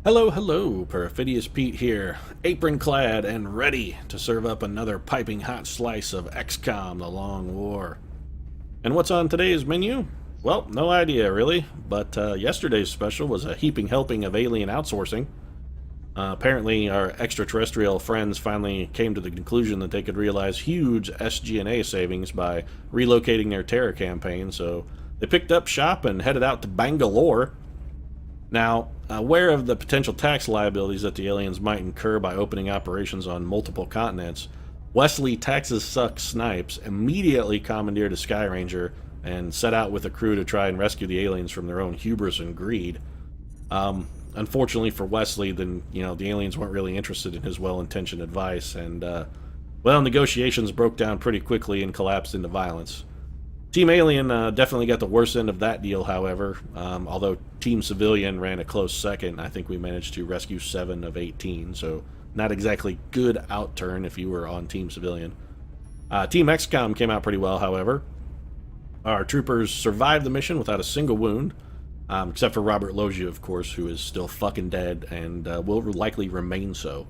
Hello, hello, Perfidious Pete here, apron-clad and ready to serve up another piping hot slice of XCOM, The Long War. And what's on today's menu? Well, no idea, really, but yesterday's special was a heaping helping of alien outsourcing. Apparently, our extraterrestrial friends finally came to the conclusion that they could realize huge SG&A savings by relocating their terror campaign, so they picked up shop and headed out to Bangalore. Now, aware of the potential tax liabilities that the aliens might incur by opening operations on multiple continents, Wesley Texas Suck Snipes immediately commandeered a Skyranger and set out with a crew to try and rescue the aliens from their own hubris and greed. Unfortunately for Wesley, then the aliens weren't really interested in his well-intentioned advice, and well, negotiations broke down pretty quickly and collapsed into violence. Team Alien definitely got the worst end of that deal, however. Although Team Civilian ran a close second, I think we managed to rescue 7 of 18, so not exactly good outturn if you were on Team Civilian. Team XCOM came out pretty well, however. Our troopers survived the mission without a single wound, except for Robert Loggia, of course, who is still fucking dead and will likely remain so.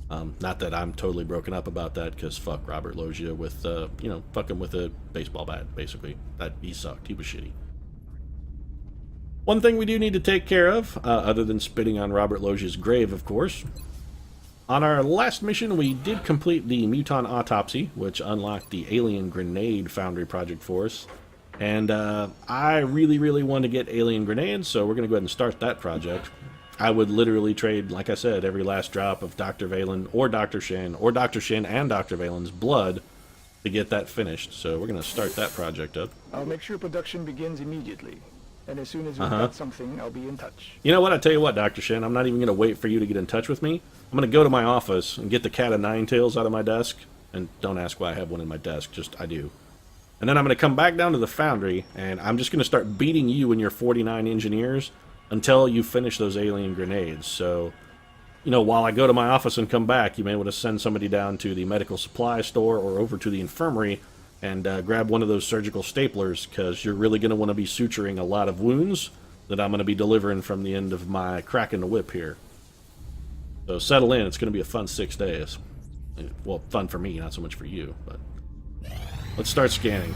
Not that I'm totally broken up about that, because fuck Robert Loggia with, fuck him with a baseball bat, basically. He sucked. He was shitty. One thing we do need to take care of, other than spitting on Robert Loggia's grave, of course. On our last mission, we did complete the Muton Autopsy, which unlocked the Alien Grenade Foundry project for us. And I really want to get alien grenades, so we're going to go ahead and start that project. I would literally trade, like I said, every last drop of Dr. Valen or Dr. Shin, or Dr. Shin and Dr. Valen's blood to get that finished. So we're going to start that project up. I'll make sure production begins immediately. And as soon as we've got something, I'll be in touch. You know what? I tell you what, Dr. Shin, I'm not even going to wait for you to get in touch with me. I'm going to go to my office and get the cat of nine tails out of my desk. And don't ask why I have one in my desk, just I do. And then I'm going to come back down to the foundry, and I'm just going to start beating you and your 49 engineers until you finish those alien grenades. So, while I go to my office and come back, you may want to send somebody down to the medical supply store or over to the infirmary and grab one of those surgical staplers, because you're really going to want to be suturing a lot of wounds that I'm going to be delivering from the end of my cracking the whip here. So settle in. It's going to be a fun 6 days. Well, fun for me, not so much for you, but let's start scanning.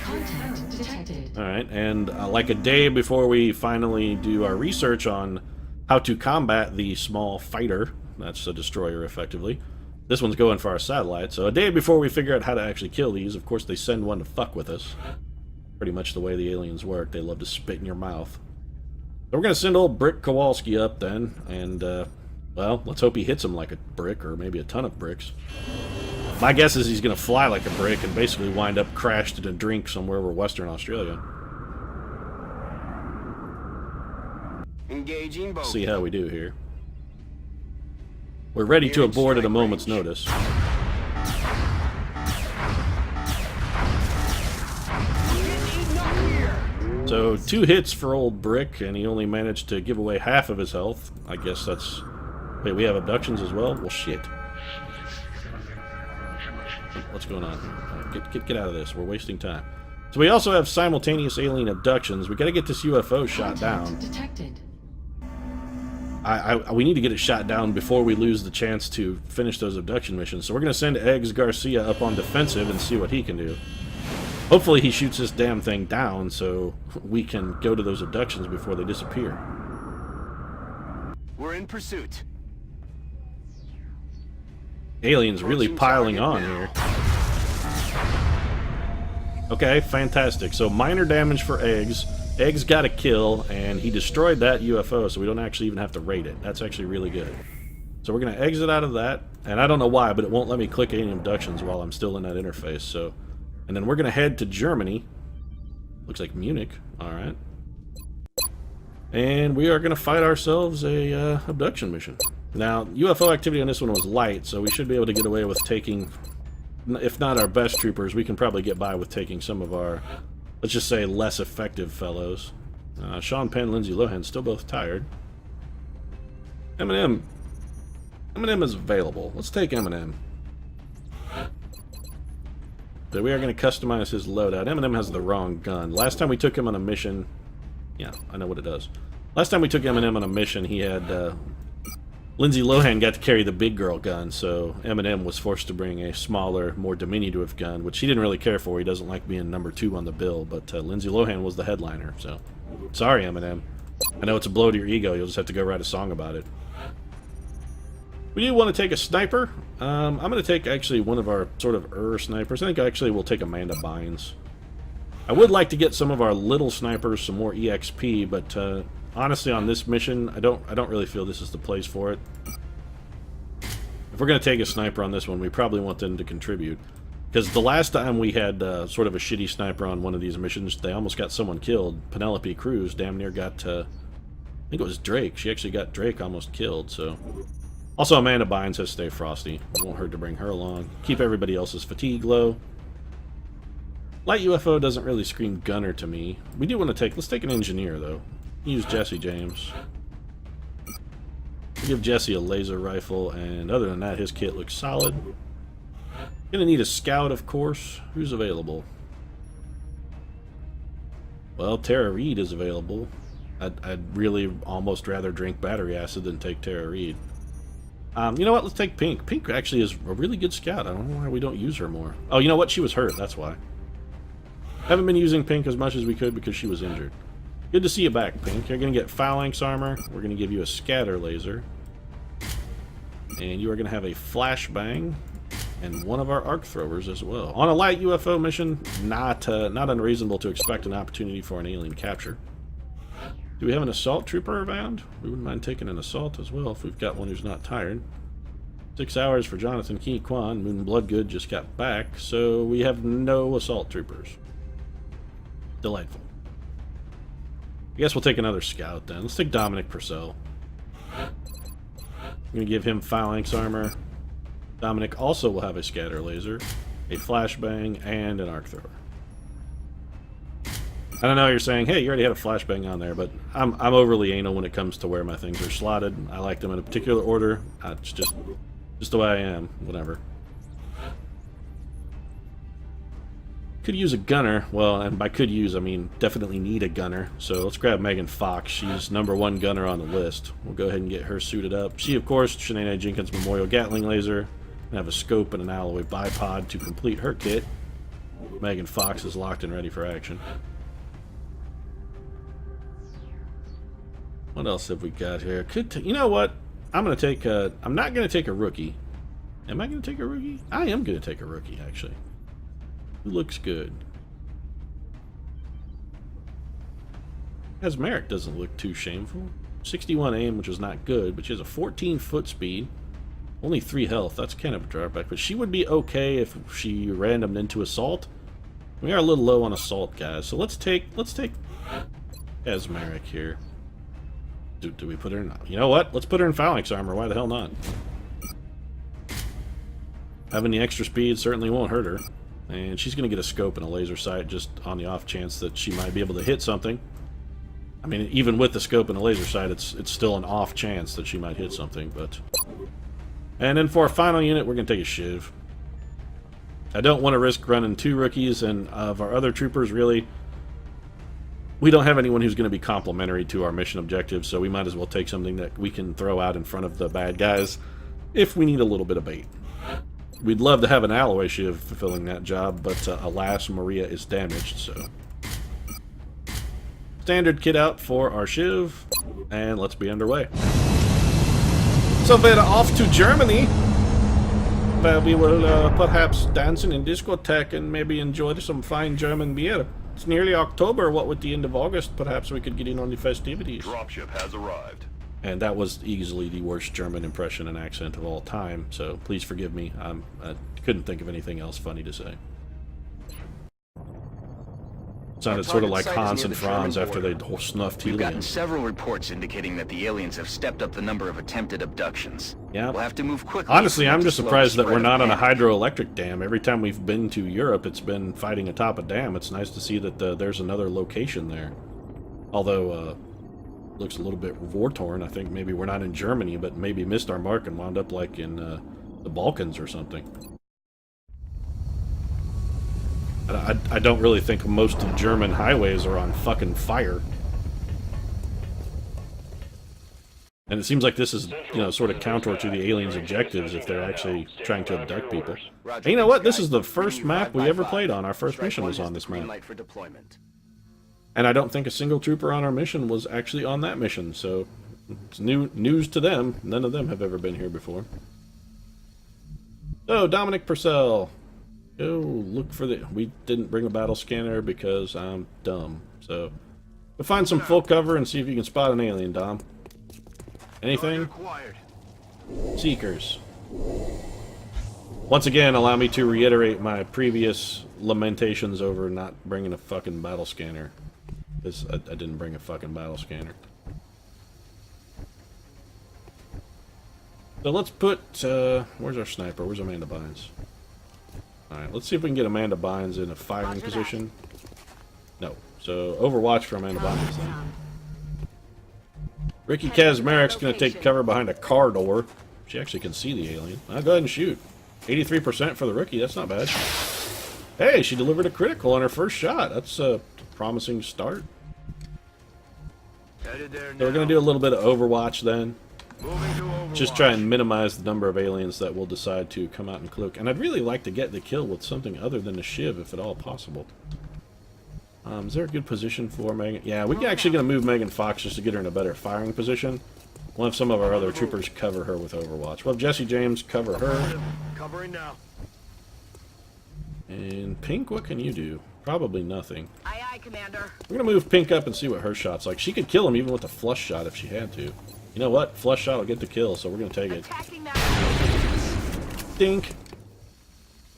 Contact detected. Alright, and like a day before we finally do our research on how to combat the small fighter, that's a destroyer effectively, this one's going for our satellite, so a day before we figure out how to actually kill these, of course they send one to fuck with us. Pretty much the way the aliens work, they love to spit in your mouth. So we're going to send old Brick Kowalski up then, and well, let's hope he hits him like a brick, or maybe a ton of bricks. My guess is he's going to fly like a brick and basically wind up crashed in a drink somewhere over Western Australia. Engaging both. See how we do here. We're ready to abort at a moment's notice. So 2 hits for old Brick, and he only managed to give away half of his health. I guess that's... Wait, we have abductions as well? Well, shit. What's going on here? Get out of this. We're wasting time. So we also have simultaneous alien abductions. We got to get this UFO shot down. Detected. We need to get it shot down before we lose the chance to finish those abduction missions. So we're going to send Eggs Garcia up on defensive and see what he can do. Hopefully he shoots this damn thing down so we can go to those abductions before they disappear. We're in pursuit. Aliens really piling on here. Okay, fantastic. So minor damage for Eggs. Eggs got a kill, and he destroyed that UFO, so we don't actually even have to raid it. That's actually really good. So we're going to exit out of that, and I don't know why, but it won't let me click any abductions while I'm still in that interface. So, and then we're going to head to Germany. Looks like Munich. All right. And we are going to fight ourselves a abduction mission. Now, UFO activity on this one was light, so we should be able to get away with taking, if not our best troopers, we can probably get by with taking some of our, let's just say, less effective fellows. Sean Penn, Lindsay Lohan, still both tired. Eminem. Eminem is available. Let's take Eminem. So we are going to customize his loadout. Eminem has the wrong gun. Last time we took him on a mission... Yeah, I know what it does. Last time we took Eminem on a mission, he had Lindsay Lohan got to carry the big girl gun, so Eminem was forced to bring a smaller, more diminutive gun, which he didn't really care for. He doesn't like being number 2 on the bill, but Lindsay Lohan was the headliner, so sorry, Eminem. I know it's a blow to your ego. You'll just have to go write a song about it. We do want to take a sniper. I'm going to take actually one of our sort of snipers. I think actually we'll take Amanda Bynes. I would like to get some of our little snipers some more EXP, but honestly on this mission, I don't really feel this is the place for it. If we're going to take a sniper on this one, we probably want them to contribute. Because the last time we had sort of a shitty sniper on one of these missions, they almost got someone killed. Penelope Cruz damn near got, I think it was Drake. She actually got Drake almost killed, so... Also, Amanda Bynes has to stay frosty. It won't hurt to bring her along. Keep everybody else's fatigue low. Light UFO doesn't really scream gunner to me. We do want to take... Let's take an engineer, though. Use Jesse James. Give Jesse a laser rifle, and other than that, his kit looks solid. Gonna need a scout, of course. Who's available? Well, Tara Reid is available. I'd really almost rather drink battery acid than take Tara Reid. You know what? Let's take Pink. Pink actually is a really good scout. I don't know why we don't use her more. Oh, you know what? She was hurt. That's why. Haven't been using Pink as much as we could because she was injured. Good to see you back, Pink. You're going to get phalanx armor. We're going to give you a scatter laser. And you are going to have a flashbang and one of our arc throwers as well. On a light UFO mission, not unreasonable to expect an opportunity for an alien capture. Do we have an assault trooper around? We wouldn't mind taking an assault as well if we've got one who's not tired. 6 hours for Jonathan Key Kwan. Moon Bloodgood just got back, so we have no assault troopers. Delightful. I guess we'll take another scout then. Let's take Dominic Purcell. I'm going to give him phalanx armor. Dominic also will have a scatter laser, a flashbang, and an arc thrower. I don't know, you're saying, hey, you already had a flashbang on there, but I'm overly anal when it comes to where my things are slotted. I like them in a particular order. It's just the way I am. Whatever. Could use a gunner. Well, and by could use, I mean definitely need a gunner. So let's grab Megan Fox. She's #1 gunner on the list. We'll go ahead and get her suited up. She, of course, Shanae Jenkins Memorial Gatling Laser. And have a scope and an alloy bipod to complete her kit. Megan Fox is locked and ready for action. What else have we got here? You know what? I'm not gonna take a rookie. Am I gonna take a rookie? I am gonna take a rookie, actually. Who looks good? Asmeric doesn't look too shameful. 61 aim, which is not good, but she has a 14 foot speed. Only 3 health. That's kind of a drawback, but she would be okay if she randomed into assault. We are a little low on assault, guys. So let's take Asmeric here. Do we put her in... You know what? Let's put her in phalanx armor. Why the hell not? Having the extra speed certainly won't hurt her. And she's going to get a scope and a laser sight just on the off chance that she might be able to hit something. I mean, even with the scope and a laser sight, it's still an off chance that she might hit something, but... And then for our final unit, we're going to take a Shiv. I don't want to risk running 2 rookies, and of our other troopers, really... We don't have anyone who's going to be complementary to our mission objectives, so we might as well take something that we can throw out in front of the bad guys if we need a little bit of bait. We'd love to have an alloy Shiv fulfilling that job, but alas, Maria is damaged, so... Standard kit out for our Shiv, and let's be underway. So we're off to Germany, where we will perhaps dance in a discotheque and maybe enjoy some fine German beer. It's nearly October. What with the end of August, perhaps we could get in on the festivities. Dropship has arrived. And that was easily the worst German impression and accent of all time, so please forgive me. I couldn't think of anything else funny to say. Sounded sort of like Hans and Franz after they snuffed helium. We've gotten several reports indicating that the aliens have stepped up the number of attempted abductions. Yeah. We'll have to move quickly. Honestly, I'm just surprised that we're not on a hydroelectric dam. Every time we've been to Europe, it's been fighting atop a dam. It's nice to see that there's another location there. Although, looks a little bit war-torn. I think maybe we're not in Germany, but maybe missed our mark and wound up like in the Balkans or something. I don't really think most of German highways are on fucking fire. And it seems like this is, you know, sort of counter to the aliens' objectives if they're actually trying to abduct people. And you know what? This is the first map we ever played on. Our first mission was on this map. And I don't think a single trooper on our mission was actually on that mission, so it's news to them. None of them have ever been here before. So, Dominic Purcell. Go look for the... We didn't bring a battle scanner because I'm dumb. So, go find some full cover and see if you can spot an alien, Dom. Anything? Seekers. Once again, allow me to reiterate my previous lamentations over not bringing a fucking battle scanner. Because I didn't bring a fucking battle scanner. So let's put, where's our sniper? Where's Amanda Bynes? Alright, let's see if we can get Amanda Bynes in a firing position. No. So, Overwatch for Amanda Bynes then. Ricky Kazmarek's going to take cover behind a car door. She actually can see the alien. I'll go ahead and shoot. 83% for the rookie, that's not bad. Hey, she delivered a critical on her first shot. That's a promising start. So we're going to do a little bit of Overwatch then. Just try and minimize the number of aliens that will decide to come out and cloak. And I'd really like to get the kill with something other than a shiv, if at all possible. Is there a good position for Megan? Yeah, we're actually going to move Megan Fox just to get her in a better firing position. We'll have some of our other troopers cover her with Overwatch. We'll have Jesse James cover her. Covering now. And Pink, what can you do? Probably nothing. Aye, aye, Commander. We're going to move Pink up and see what her shot's like. She could kill him even with a flush shot if she had to. You know what? Flush shot will get the kill, so we're going to take it. Dink.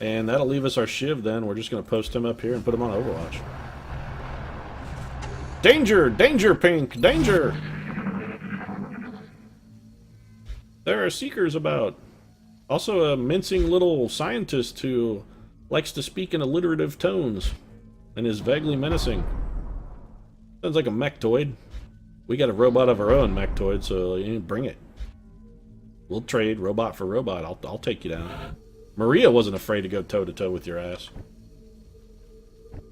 And that'll leave us our shiv then. We're just going to post him up here and put him on Overwatch. Danger! Danger, Pink! Danger! There are seekers about. Also a mincing little scientist who likes to speak in alliterative tones and is vaguely menacing. Sounds like a mechtoid. We got a robot of our own, mechtoid, so bring it. We'll trade robot for robot. I'll take you down. Maria wasn't afraid to go toe-to-toe with your ass.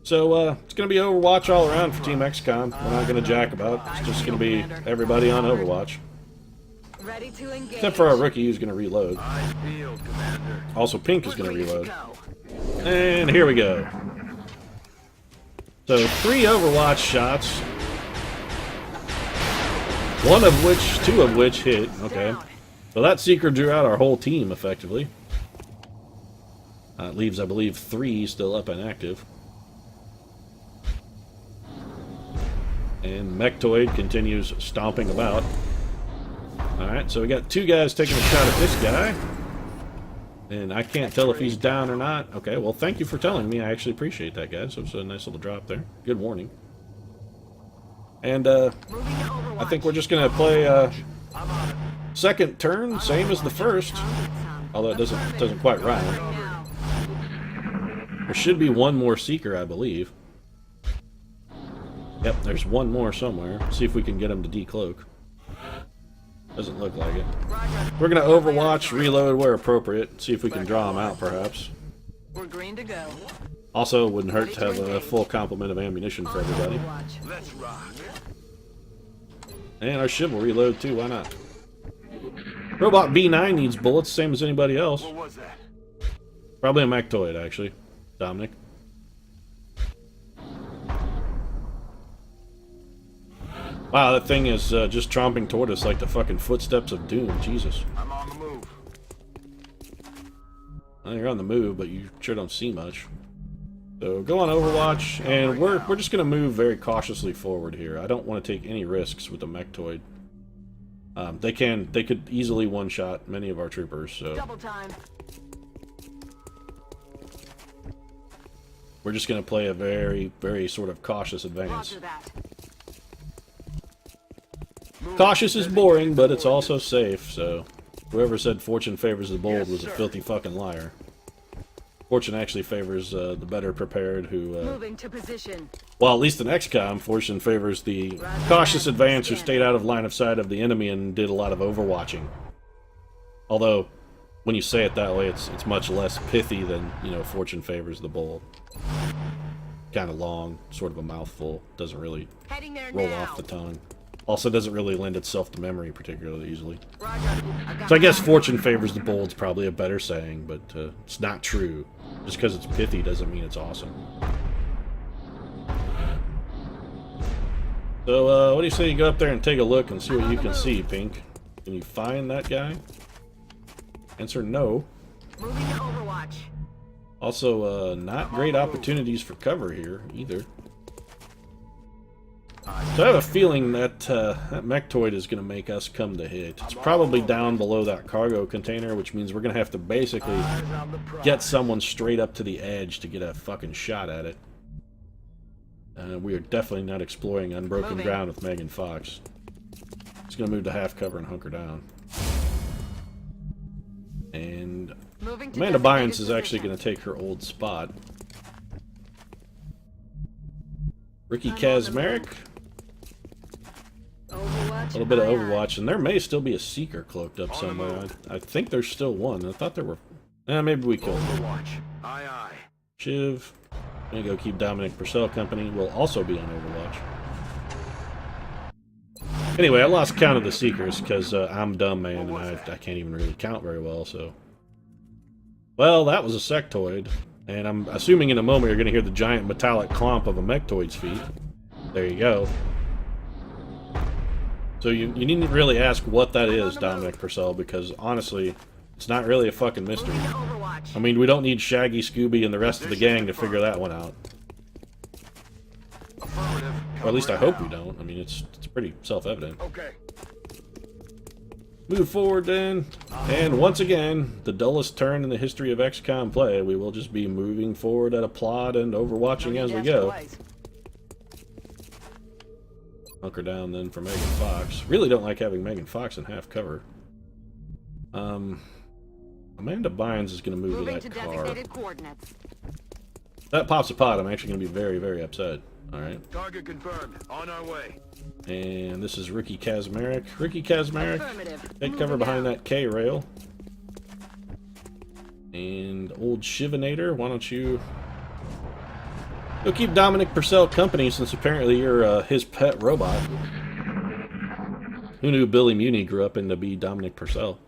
So, it's going to be Overwatch all around for Team XCOM. We're not going to jack about. It's just going to be everybody on Overwatch. Ready to engage. Except for our rookie, who's going to reload. Also, Pink is going to reload. And here we go. So, 3 Overwatch shots. Two of which hit. Okay. So that Seeker drew out our whole team, effectively. It leaves, I believe, 3 still up and active. And Mechtoid continues stomping about. Alright, so we got 2 guys taking a shot at this guy. And I can't tell if he's down or not. Okay, well, thank you for telling me. I actually appreciate that, guys. So it's a nice little drop there. Good warning. And, I think we're just going to play, second turn, same as the first. Although it doesn't quite rhyme. There should be one more Seeker, I believe. Yep, there's one more somewhere. See if we can get him to decloak. Doesn't look like it. We're going to Overwatch, reload where appropriate. See if we can draw him out, perhaps. We're green to go. Also, it wouldn't hurt to have a full complement of ammunition for everybody. Let's rock. And our shiv will reload too, why not? Robot B9 needs bullets, same as anybody else. What was that? Probably a Mechtoid, actually. Dominic. Wow, that thing is just tromping toward us like the fucking footsteps of doom. Jesus. I'm on the move. Well, you're on the move, but you sure don't see much. So go on Overwatch, and we're just gonna move very cautiously forward here. I don't want to take any risks with the Mechtoid. They could easily one-shot many of our troopers. So Double time. we're just gonna play a very, very sort of cautious advance. Roger that. Cautious is boring, but it's also safe. So whoever said fortune favors the bold was a filthy fucking liar. Fortune actually favors the better prepared who... Moving to position. Well, at least in XCOM, Fortune favors the cautious advance who stayed out of line of sight of the enemy and did a lot of overwatching. Although, when you say it that way, it's much less pithy than, you know, Fortune favors the bold. Kind of long, sort of a mouthful. Doesn't really roll off the tongue. Also doesn't really lend itself to memory particularly easily. Roger. So I guess fortune favors the bold's probably a better saying, but it's not true. Just because it's pithy doesn't mean it's awesome. So, what do you say you go up there and take a look and see what you can see, Pink? Can you find that guy? Answer no. Moving to Overwatch. Also, not great opportunities for cover here, either. So I have a feeling that that mechtoid is going to make us come to hit. It's probably down below that cargo container, which means we're going to have to basically get someone straight up to the edge to get a fucking shot at it. We are definitely not exploring unbroken ground with Megan Fox. Just going to move to half cover and hunker down. And Amanda Bynes is actually going to take her old spot. Ricky Kazmarek. A little bit of Overwatch, and there may still be a Seeker cloaked up somewhere. I think there's still one. I thought there were... maybe we killed him. Aye, aye. Shiv. I'm gonna go keep Dominic Purcell company. Will also be on Overwatch. Anyway, I lost count of the Seekers, because I'm dumb, man, and I can't even really count very well, so... Well, that was a sectoid, and I'm assuming in a moment you're gonna hear the giant metallic clomp of a mechtoid's feet. There you go. So you needn't really ask what that is, Dominic Purcell, because honestly, it's not really a fucking mystery. I mean, we don't need Shaggy, Scooby, and the rest of the gang to figure that one out. Or at least I hope we don't. I mean, it's pretty self-evident. Okay. Move forward then, and once again, the dullest turn in the history of XCOM play, we will just be moving forward at a plod and overwatching as we go. Hunker down then for Megan Fox. Really don't like having Megan Fox in half cover. Amanda Bynes is going to move to that car. If that pops a pod, I'm actually going to be very, very upset. Alright. Target confirmed. On our way. And this is Ricky Kazmarek. Ricky Kazmarek, take cover behind that K-rail. And old Shivinator, why don't you... Go keep Dominic Purcell company, since apparently you're his pet robot. Who knew Billy Muni grew up to be Dominic Purcell?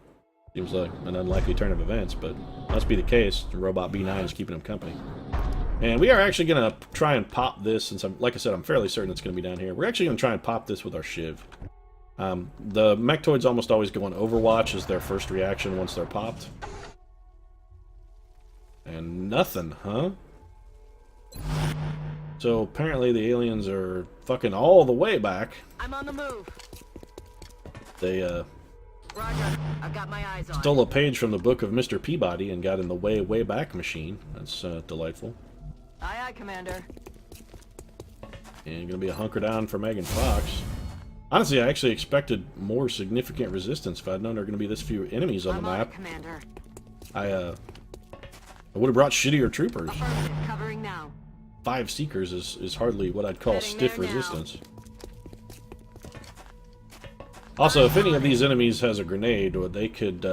Seems like an unlikely turn of events, but must be the case. Robot B9 is keeping him company. And we are actually going to try and pop this, since like I said, I'm fairly certain it's going to be down here. We're actually going to try and pop this with our Shiv. The mechtoids almost always go on Overwatch as their first reaction once they're popped. And nothing, huh? So apparently the aliens are fucking all the way back. I'm on the move. They Roger. I've got my eyes on. stole a page from the book of Mr. Peabody and got in the way back machine. That's delightful. Aye, aye, Commander. And gonna be a hunker down for Megan Fox. Honestly, I actually expected more significant resistance if I'd known there were gonna be this few enemies on the map. Commander. I would have brought shittier troopers. Affirmative. Covering now. 5 Seekers is hardly what I'd call stiff resistance. Also, if any of these enemies has a grenade, or they could,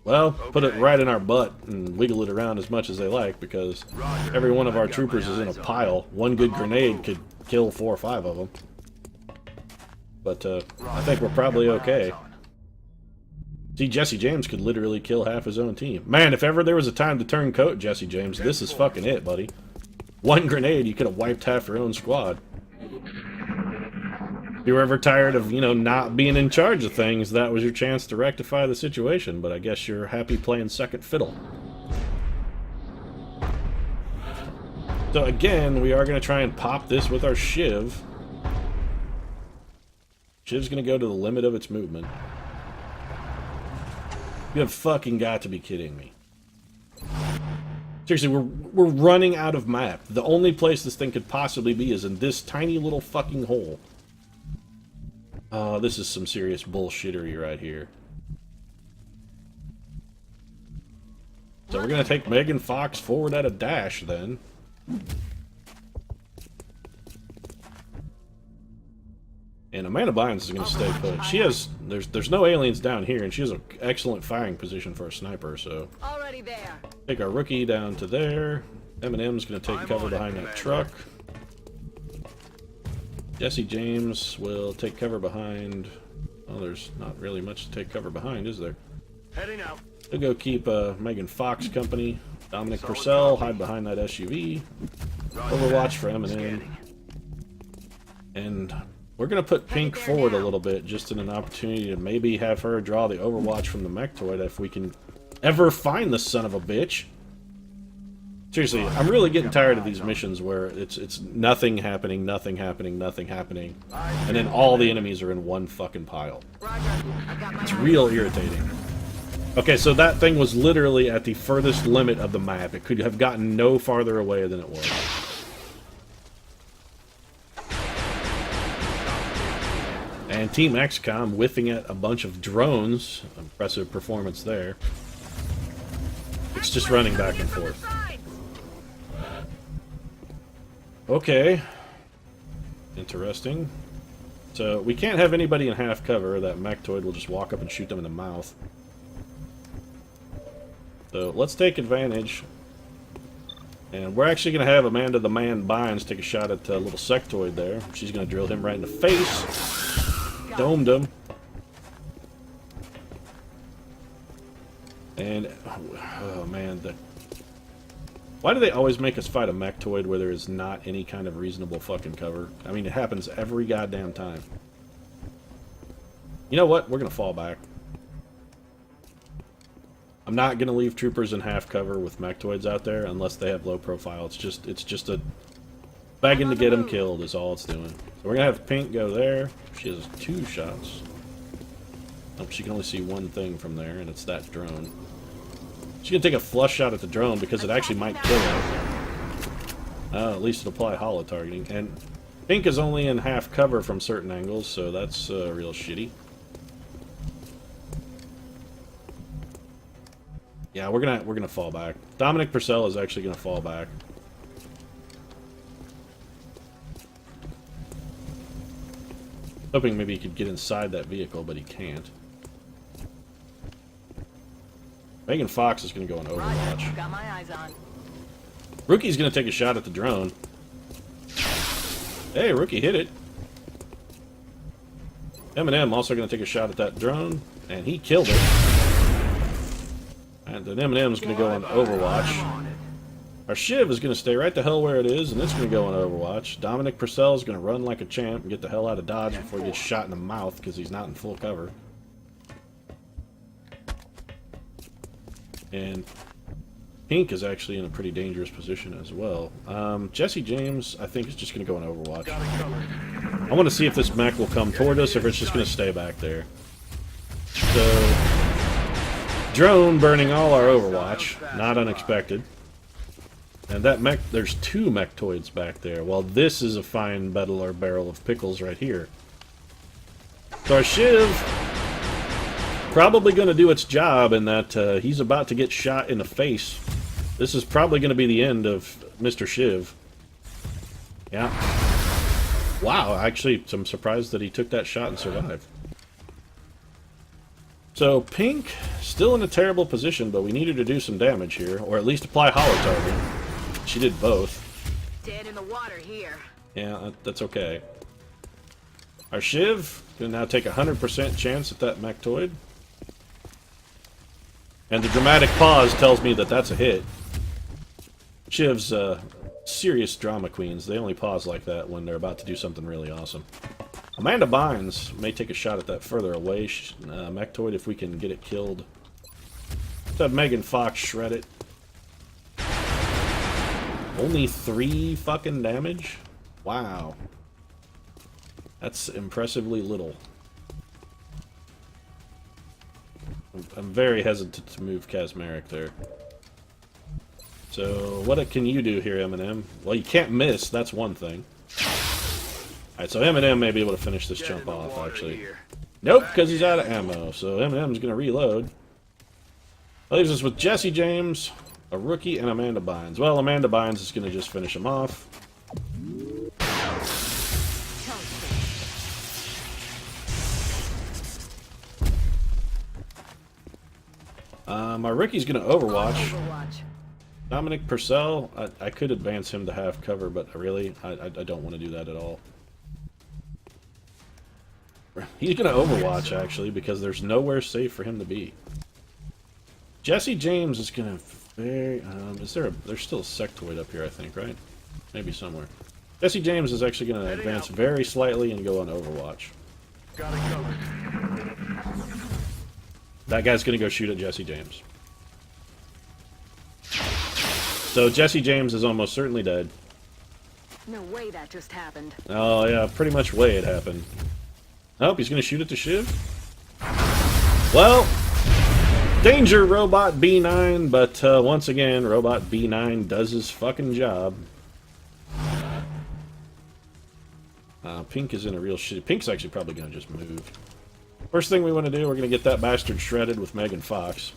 well, put it right in our butt and wiggle it around as much as they like, because every one of our troopers is in a pile. One good grenade could kill 4 or 5 of them. But, I think we're probably okay. See, Jesse James could literally kill half his own team. Man, if ever there was a time to turn coat, Jesse James, this is fucking it, buddy. One grenade, you could have wiped half your own squad. If you were ever tired of, not being in charge of things, that was your chance to rectify the situation, but I guess you're happy playing second fiddle. So again, we are going to try and pop this with our Shiv. Shiv's going to go to the limit of its movement. You have fucking got to be kidding me. Seriously, we're running out of map. The only place this thing could possibly be is in this tiny little fucking hole. This is some serious bullshittery right here. So we're gonna take Megan Fox forward at a dash then. And Amanda Bynes is gonna stay put. She has there's no aliens down here, and she has an excellent firing position for a sniper, so Already there. take our rookie down to there. Eminem's gonna take cover behind that truck. Jesse James will take cover behind... Oh, there's not really much to take cover behind, is there? Heading out. He'll go keep Megan Fox company. Dominic Purcell, hide behind that SUV. Overwatch for Eminem. And we're going to put Pink forward a little bit, just in an opportunity to maybe have her draw the Overwatch from the Mechtoid if we can ever find the son of a bitch. Seriously, I'm really getting tired of these missions where it's nothing happening, nothing happening, nothing happening, and then all the enemies are in one fucking pile. It's real irritating. Okay, so that thing was literally at the furthest limit of the map. It could have gotten no farther away than it was. And Team XCOM whiffing at a bunch of drones. Impressive performance there. It's just running back and forth. Okay. Interesting. So, we can't have anybody in half cover. That Mechtoid will just walk up and shoot them in the mouth. So, let's take advantage. And we're actually going to have Amanda the Man Bynes take a shot at the little sectoid there. She's going to drill him right in the face. Domed him. And, oh man, why do they always make us fight a Mechtoid where there is not any kind of reasonable fucking cover? I mean, it happens every goddamn time. You know what? We're going to fall back. I'm not going to leave troopers in half cover with Mechtoids out there unless they have low profile. It's just a begging to get them killed is all it's doing. So we're going to have Pink go there. She has 2 shots. Oh, she can only see one thing from there, and it's that drone. She's going to take a flush shot at the drone because it actually might kill it. At least it'll apply holo targeting. And Pink is only in half cover from certain angles, so that's real shitty. Yeah, we're gonna fall back. Dominic Purcell is actually gonna fall back. Hoping maybe he could get inside that vehicle, but he can't. Megan Fox is gonna go on Overwatch. Got my eyes on. Rookie's gonna take a shot at the drone. Hey, Rookie hit it. Eminem also gonna take a shot at that drone, and he killed it. And then Eminem's going to go on Overwatch. Our Shiv is going to stay right the hell where it is, and it's going to go on Overwatch. Dominic Purcell is going to run like a champ and get the hell out of Dodge before he gets shot in the mouth because he's not in full cover. And Pink is actually in a pretty dangerous position as well. Jesse James, I think, is just going to go on Overwatch. I want to see if this mech will come toward us or if it's just going to stay back there. So... Drone burning all our Overwatch, not unexpected. And that mech, there's 2 Mechtoids back there, while this is a fine barrel of pickles right here. So our Shiv, probably going to do its job in that he's about to get shot in the face. This is probably going to be the end of Mr. Shiv. Yeah. Wow, actually, I'm surprised that he took that shot and survived. So, Pink, still in a terrible position, but we need her to do some damage here, or at least apply holo target. She did both. Dead in the water here. Yeah, that's okay. Our Shiv can now take a 100% chance at that Mechtoid. And the dramatic pause tells me that that's a hit. Shiv's serious drama queens. They only pause like that when they're about to do something really awesome. Amanda Bynes may take a shot at that further away Mechtoid if we can get it killed. Let's have Megan Fox shred it. Only 3 fucking damage? Wow. That's impressively little. I'm very hesitant to move Kazmarek there. So, what can you do here, Eminem? Well, you can't miss, that's one thing. Alright, so Eminem may be able to finish this jump off, actually. Nope, because he's out of ammo, so Eminem's going to reload. That leaves us with Jesse James, a Rookie, and Amanda Bynes. Well, Amanda Bynes is going to just finish him off. My Rookie's going to Overwatch. Dominic Purcell, I could advance him to half cover, but really, I don't want to do that at all. He's gonna Overwatch, actually, because there's nowhere safe for him to be. Jesse James is gonna is there there's still a sectoid up here, I think, right? Maybe somewhere. Jesse James is actually gonna advance very slightly and go on Overwatch. Got it covered. That guy's gonna go shoot at Jesse James. So Jesse James is almost certainly dead. No way that just happened. Oh yeah, pretty much way it happened. Oh, he's gonna shoot at the Shiv? Well, danger, Robot B9, but once again, Robot B9 does his fucking job. Pink is in a real shit. Pink's actually probably gonna just move. First thing we want to do, we're gonna get that bastard shredded with Megan Fox.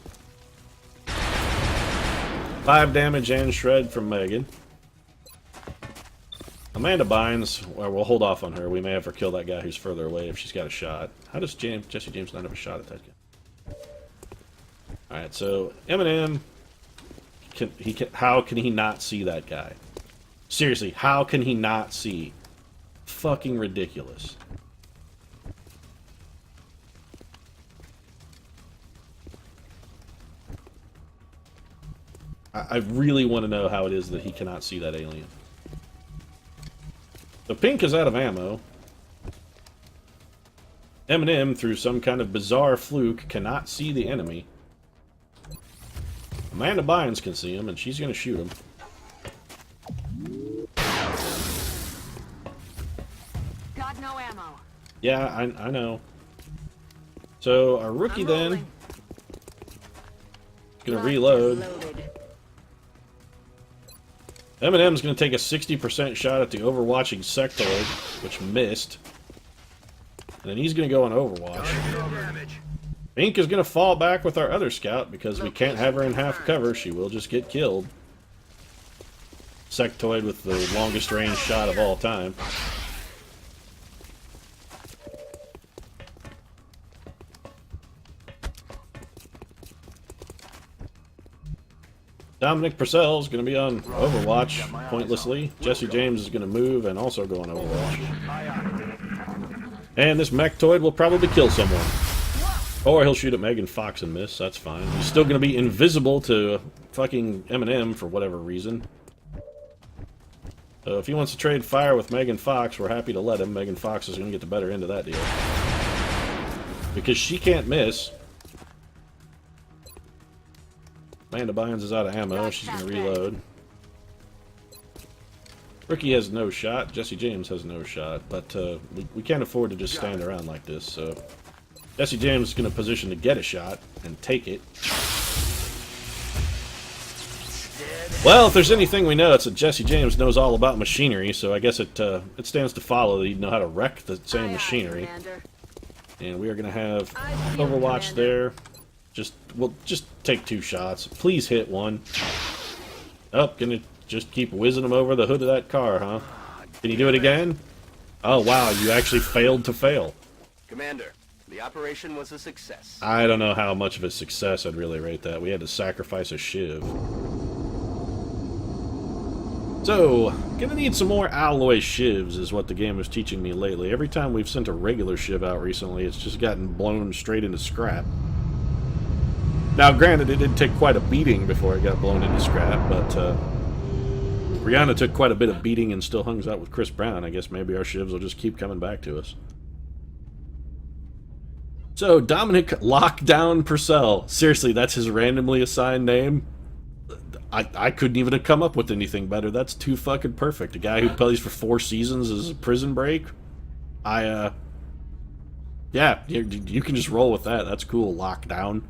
5 damage and shred from Megan. Amanda Bynes, well, we'll hold off on her. We may have her kill that guy who's further away if she's got a shot. How does Jesse James not have a shot at that guy? Alright, so Eminem, how can he not see that guy? Seriously, how can he not see? Fucking ridiculous. I really want to know how it is that he cannot see that alien. So Pink is out of ammo. Eminem, through some kind of bizarre fluke, cannot see the enemy. Amanda Bynes can see him, and she's going to shoot him. Got no ammo. Yeah, I know. So our rookie I'm then rolling. gonna Locked reload. and loaded. Eminem's gonna take a 60% shot at the overwatching sectoid, which missed. And then he's gonna go on Overwatch. Pink is gonna fall back with our other scout because we can't have her in half cover. She will just get killed. Sectoid with the longest range shot of all time. Dominic Purcell is going to be on Overwatch pointlessly. Jesse James is going to move and also go on Overwatch. And this Mechtoid will probably kill someone. Or he'll shoot at Megan Fox and miss, that's fine. He's still going to be invisible to fucking Eminem for whatever reason. So if he wants to trade fire with Megan Fox, we're happy to let him. Megan Fox is going to get the better end of that deal. Because she can't miss. Amanda Bynes is out of ammo. She's going to reload. Rookie has no shot. Jesse James has no shot. But we can't afford to just stand around like this. So Jesse James is going to position to get a shot and take it. Well, if there's anything we know, it's that Jesse James knows all about machinery. So I guess it stands to follow that he'd know how to wreck the same machinery. And we are going to have Overwatch there. We'll just take 2 shots. Please hit one. Oh, gonna just keep whizzing them over the hood of that car, huh? Can you do it again? Oh, wow, you actually failed to fail. Commander, the operation was a success. I don't know how much of a success I'd really rate that. We had to sacrifice a Shiv. So, gonna need some more alloy Shivs is what the game is teaching me lately. Every time we've sent a regular Shiv out recently, it's just gotten blown straight into scrap. Now, granted, it did take quite a beating before it got blown into scrap, but Rihanna took quite a bit of beating and still hangs out with Chris Brown. I guess maybe our Shivs will just keep coming back to us. So, Dominic Lockdown Purcell. Seriously, that's his randomly assigned name? I couldn't even have come up with anything better. That's too fucking perfect. A guy who plays for 4 seasons as a Prison Break? Yeah, you can just roll with that. That's cool, Lockdown.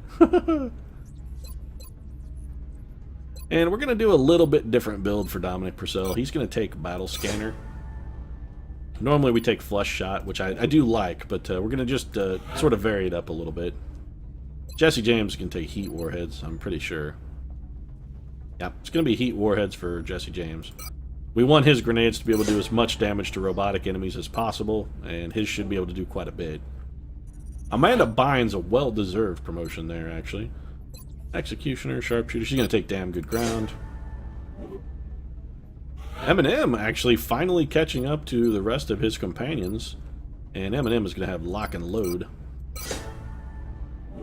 And we're going to do a little bit different build for Dominic Purcell. He's going to take Battle Scanner. Normally we take Flush Shot, which I do like, but we're going to just sort of vary it up a little bit. Jesse James can take Heat Warheads, I'm pretty sure. Yeah, it's going to be Heat Warheads for Jesse James. We want his grenades to be able to do as much damage to robotic enemies as possible, and his should be able to do quite a bit. Amanda Bynes, a well-deserved promotion there, actually. Executioner, Sharpshooter, she's going to take damn good ground. Eminem actually finally catching up to the rest of his companions And Eminem is going to have lock and load.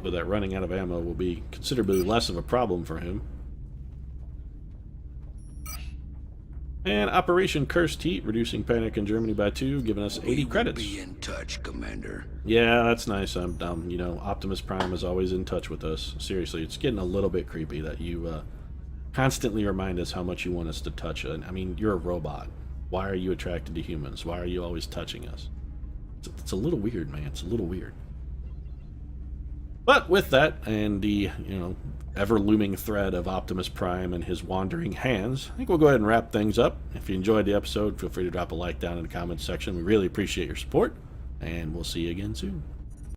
But that running out of ammo will be considerably less of a problem for him. And Operation Cursed Heat, reducing panic in Germany by 2, giving us 80 credits. Be in touch, Commander. Yeah, that's nice. You know, Optimus Prime is always in touch with us. Seriously, it's getting a little bit creepy that you constantly remind us how much you want us to touch. I mean, you're a robot. Why are you attracted to humans? Why are you always touching us? It's a little weird, man. It's a little weird. But with that, and the, you know, ever-looming thread of Optimus Prime and his wandering hands, I think we'll go ahead and wrap things up. If you enjoyed the episode, feel free to drop a like down in the comments section. We really appreciate your support, and we'll see you again soon.